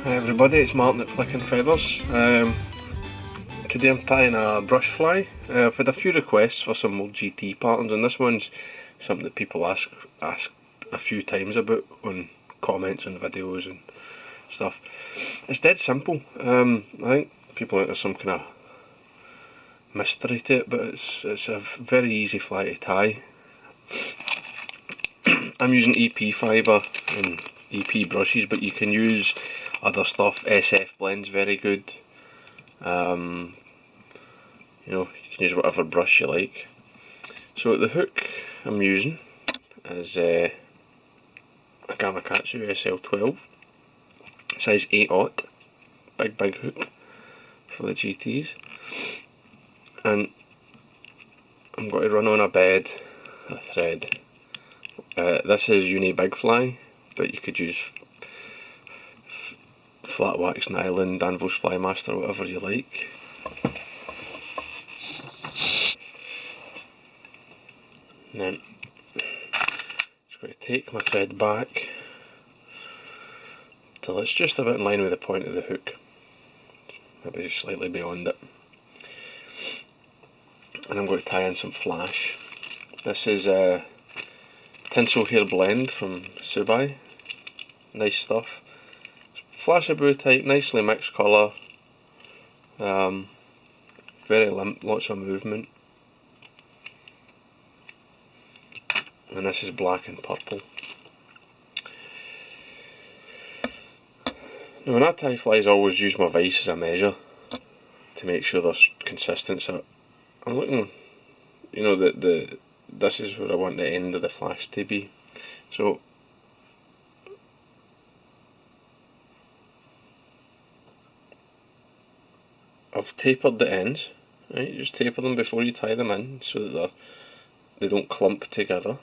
Hi everybody, it's Martin at Flicking Feathers. Today I'm tying a brush fly. I've had a few requests for some more GT patterns, and this one's something that people ask a few times about on comments on videos and stuff. It's dead simple. I think people think there's some kind of mystery to it, but it's a very easy fly to tie. I'm using EP fibre and EP brushes, but you can use other stuff. SF blend's very good. You can use whatever brush you like. So the hook I'm using is a Gamakatsu SL12, size 8/0, big hook for the GTs, and I'm going to run on a bed, a thread. This is Uni Big Fly, but you could use flat wax nylon, Danvers Flymaster, whatever you like. And then just going to take my thread back till it's just about in line with the point of the hook, maybe just slightly beyond it. And I'm going to tie in some flash. This is a tinsel hair blend from Subai. Nice stuff. Flashaboo type, nicely mixed colour. Very limp, lots of movement. And this is black and purple. Now when I tie flies, I always use my vise as a measure to make sure they're consistent. So I'm looking, this is where I want the end of the flash to be. So I've tapered the ends, right? Just taper them before you tie them in so that they don't clump together.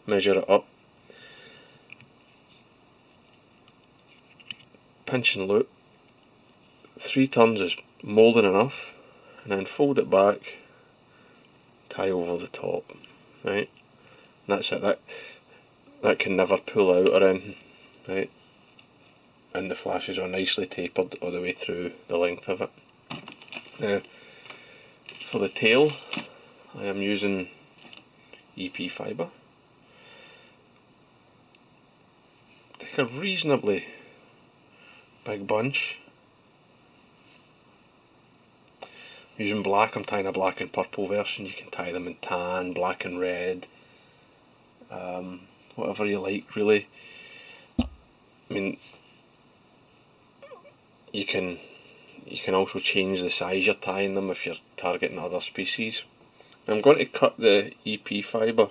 Measure it up. Pinch and loop. 3 turns is more than enough, and then fold it back, tie over the top, right? And that's it. That can never pull out or anything, right? And the flashes are nicely tapered all the way through the length of it. Now, for the tail, I am using EP fibre. Take a reasonably big bunch. Using black, I'm tying a black and purple version. You can tie them in tan, black and red, whatever you like really. I mean, you can also change the size you're tying them if you're targeting other species. I'm going to cut the EP fibre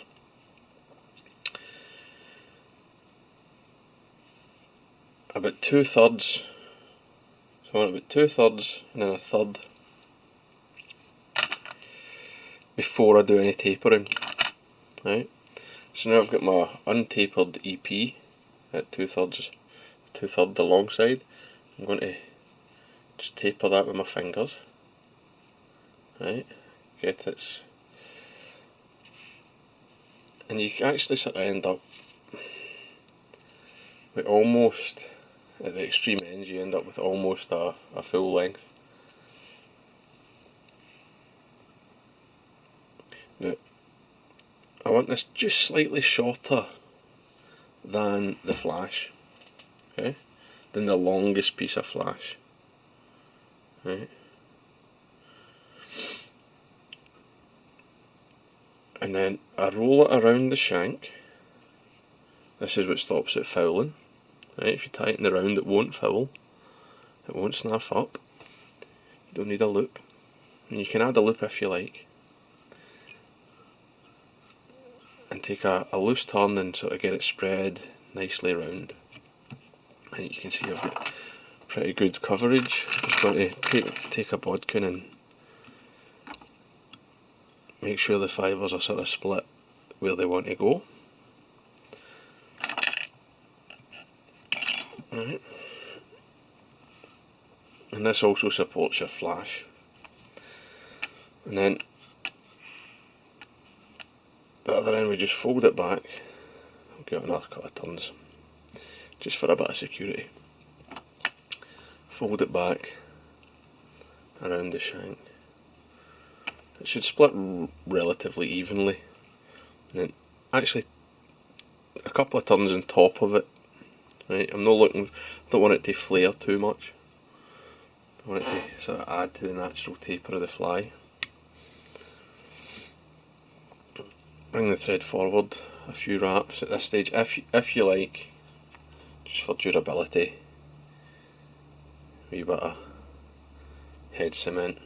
about 2/3. So I want about 2/3 and then a third before I do any tapering. Right. So now I've got my untapered EP at 2/3 the long side. I'm going to just taper that with my fingers. Right. Get it. And you actually sort of end up with almost, at the extreme ends, you end up with almost a full length. Now, I want this just slightly shorter than the flash, okay? Than the longest piece of flash, right? And then I roll it around the shank. This is what stops it fouling, right? If you tighten it around, it won't foul, it won't snap up. You don't need a loop, and you can add a loop if you like. And take a loose turn and sort of get it spread nicely round. And you can see I've got pretty good coverage. Just going to take a bodkin and make sure the fibres are sort of split where they want to go. Right. And this also supports your flash. And then the other end we just fold it back. I'll give it another couple of turns just for a bit of security. fold it back around the shank. It should split relatively evenly, and then actually a couple of turns on top of it. Right, I'm not looking, don't want it to flare too much. I want it to sort of add to the natural taper of the fly. Bring the thread forward a few wraps at this stage, if you like, just for durability. A wee bit of head cement.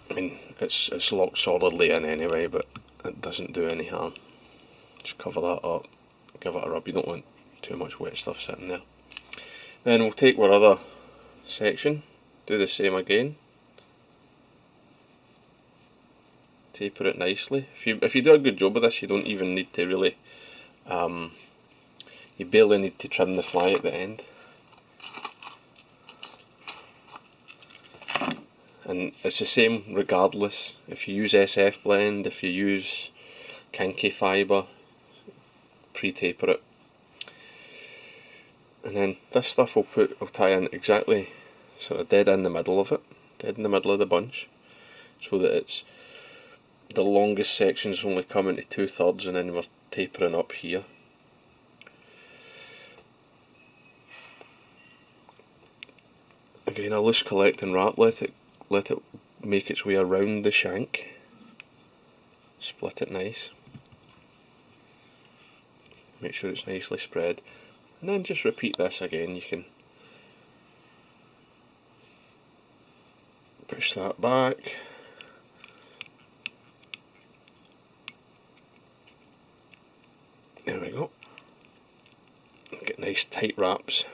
I mean, it's locked solidly in anyway, but it doesn't do any harm. Just cover that up, give it a rub. You don't want too much wet stuff sitting there. Then we'll take our other section, do the same again. Taper it nicely. If you do a good job of this, you don't even need to really, you barely need to trim the fly at the end. And it's the same regardless. If you use SF blend, if you use kinky fibre, pre-taper it. And then this stuff will tie in exactly sort of dead in the middle of it, dead in the middle of the bunch, so that it's the longest sections only come into 2/3 and then we're tapering up here. Again, a loose collect and wrap, let it make its way around the shank, split it nice, make sure it's nicely spread, and then just repeat this again. You can push that back, there we go, get nice tight wraps,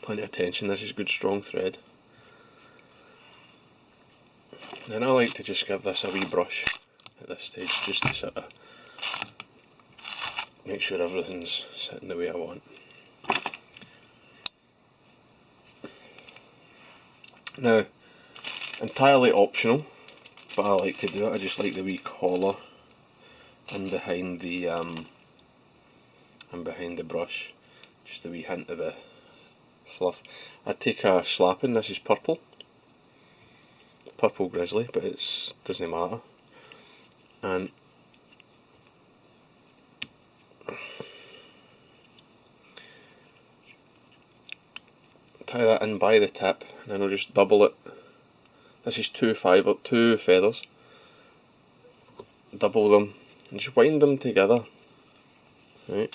plenty of tension. This is good strong thread. Then I like to just give this a wee brush at this stage, just to sort of make sure everything's sitting the way I want. Now, entirely optional, but I like to do it. I just like the wee collar and behind the brush, just a wee hint of the fluff. I take a schlappen. This is purple grizzly, but it doesn't matter. And tie that in by the tip, and then I'll just double it. This is two feathers. Double them and just wind them together. Right.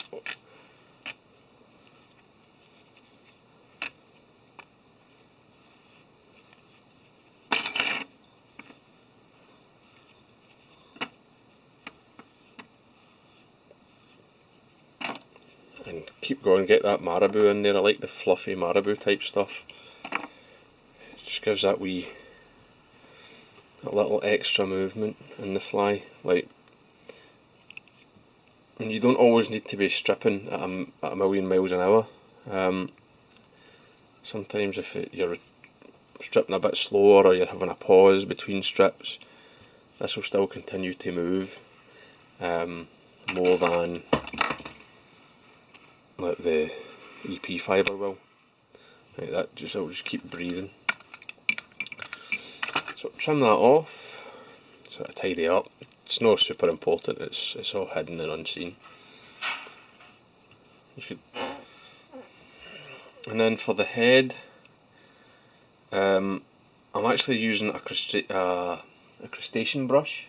And keep going, get that marabou in there. I like the fluffy marabou type stuff. It just gives that a little extra movement in the fly. Like, and you don't always need to be stripping at a million miles an hour. Sometimes if you're stripping a bit slower, or you're having a pause between strips, this will still continue to move more than like the EP fibre will. Like that, it'll just keep breathing. So trim that off, sort of tidy up. It's not super important, it's all hidden and unseen. And then for the head, I'm actually using a crustacean brush.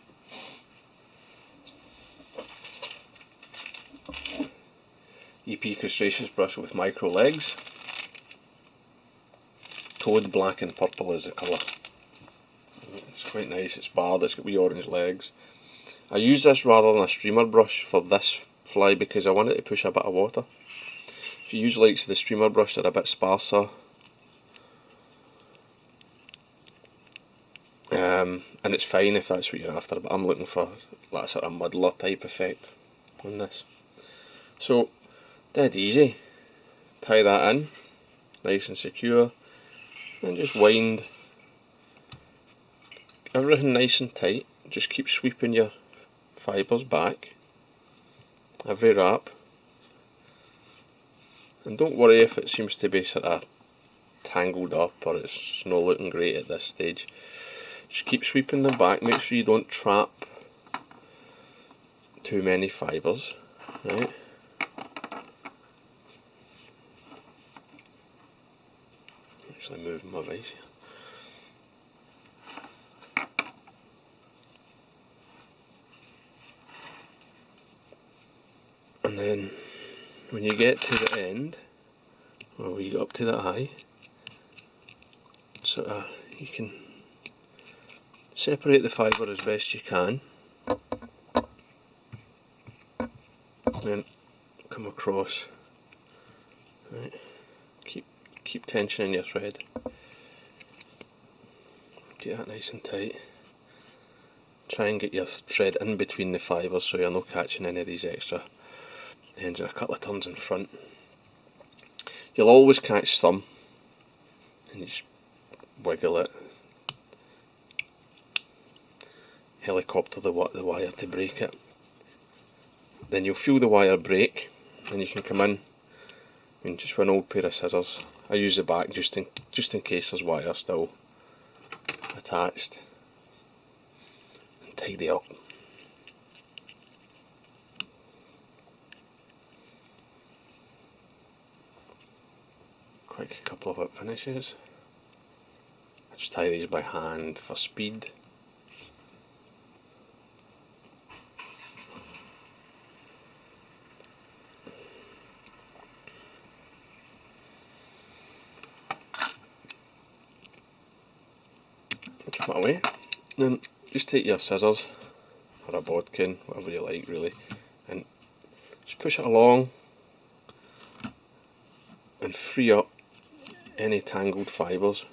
EP crustaceous brush with micro legs. Toad black and purple is the colour. It's quite nice, it's barred, it's got wee orange legs. I use this rather than a streamer brush for this fly because I want it to push a bit of water. If you use like the streamer brush, they're a bit sparser. And it's fine if that's what you're after, but I'm looking for that sort of muddler type effect on this. So, dead easy. Tie that in, nice and secure, and just wind everything nice and tight. Just keep sweeping your fibres back, every wrap, And don't worry if it seems to be sort of tangled up or it's not looking great at this stage. Just keep sweeping them back, make sure you don't trap too many fibres, right? Actually moving my vise here. And then when you get to the end, or you get up to the eye, sort of you can separate the fibre as best you can, and then come across, right? Keep tensioning your thread, get that nice and tight. Try and get your thread in between the fibres so you're not catching any of these extra ends, and a couple of turns in front. You'll always catch some, and you just wiggle it, helicopter the wire to break it. Then you'll feel the wire break, and you can come in and just with an old pair of scissors. I use the back just in case there's wire still attached, and tidy up. Quick couple of whip finishes. I just tie these by hand for speed. Keep it away. Then just take your scissors or a bodkin, whatever you like really, and just push it along and free up any tangled fibres.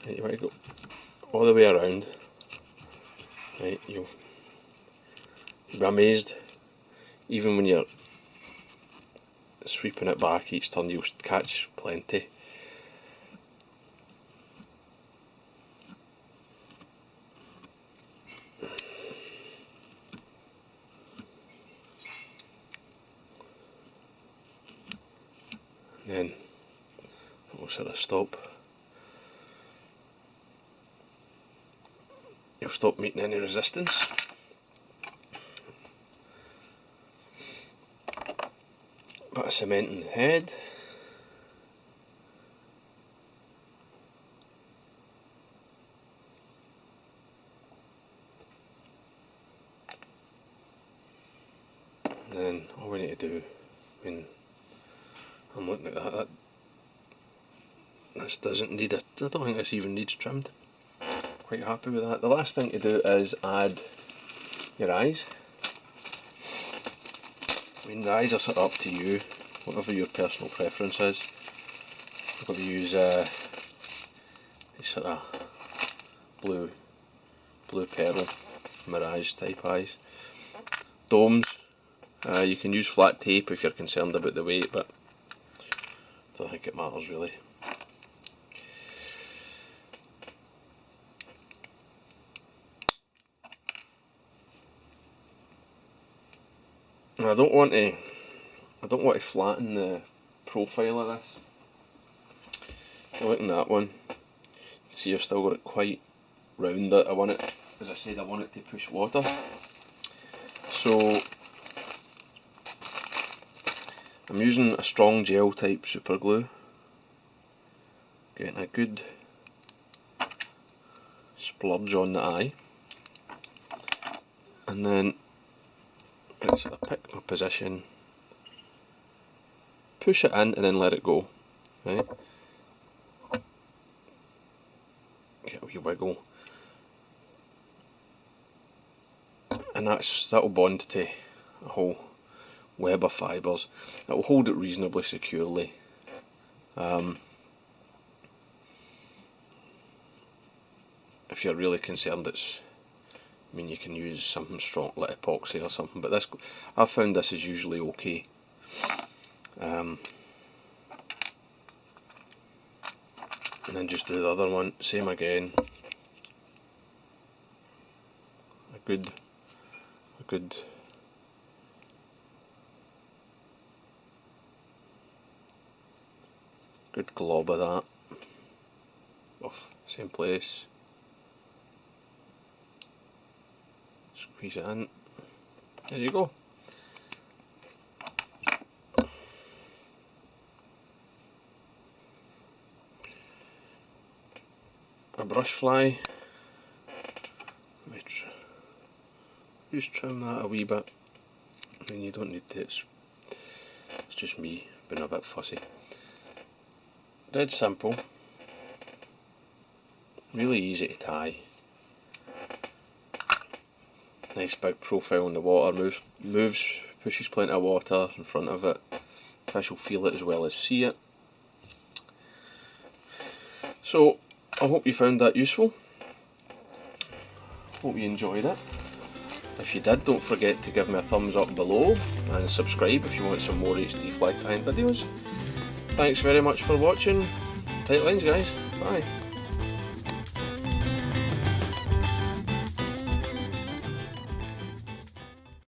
Right, you want to go all the way around. Right, you'll be amazed, even when you're sweeping it back each turn, you'll catch plenty. Then we'll sort of stop. You'll stop meeting any resistance. Bit of cement in the head. And then all we need to do, when I'm looking at that, this doesn't need it. I don't think this even needs trimmed. Quite happy with that. The last thing to do is add your eyes. I mean, the eyes are sort of up to you, whatever your personal preference is. I'm going to use these sort of blue pearl mirage type eyes. Domes, you can use flat tape if you're concerned about the weight, but I don't think it matters really. And I don't want to flatten the profile of this. If you're looking at that one, see I've still got it quite round. I want it, as I said, I want it to push water. So I'm using a strong gel type super glue, getting a good splurge on the eye, and then I sort of pick my position, push it in and then let it go, right? Get a wee wiggle, and that'll bond to a whole web of fibres. It will hold it reasonably securely. If you're really concerned, I mean, you can use something strong like epoxy or something, but this, I've found this is usually okay. And then just do the other one, same again. A good Good glob of that. Same place. Squeeze it in. There you go. A brush fly. Just trim that a wee bit. I mean, you don't need to, it's just me being a bit fussy. Dead simple. Really easy to tie. Nice big profile in the water, moves, pushes plenty of water in front of it. Fish will feel it as well as see it. So, I hope you found that useful. Hope you enjoyed it. If you did, don't forget to give me a thumbs up below and subscribe if you want some more HD fly tying videos. Thanks very much for watching. Tight lines, guys. Bye.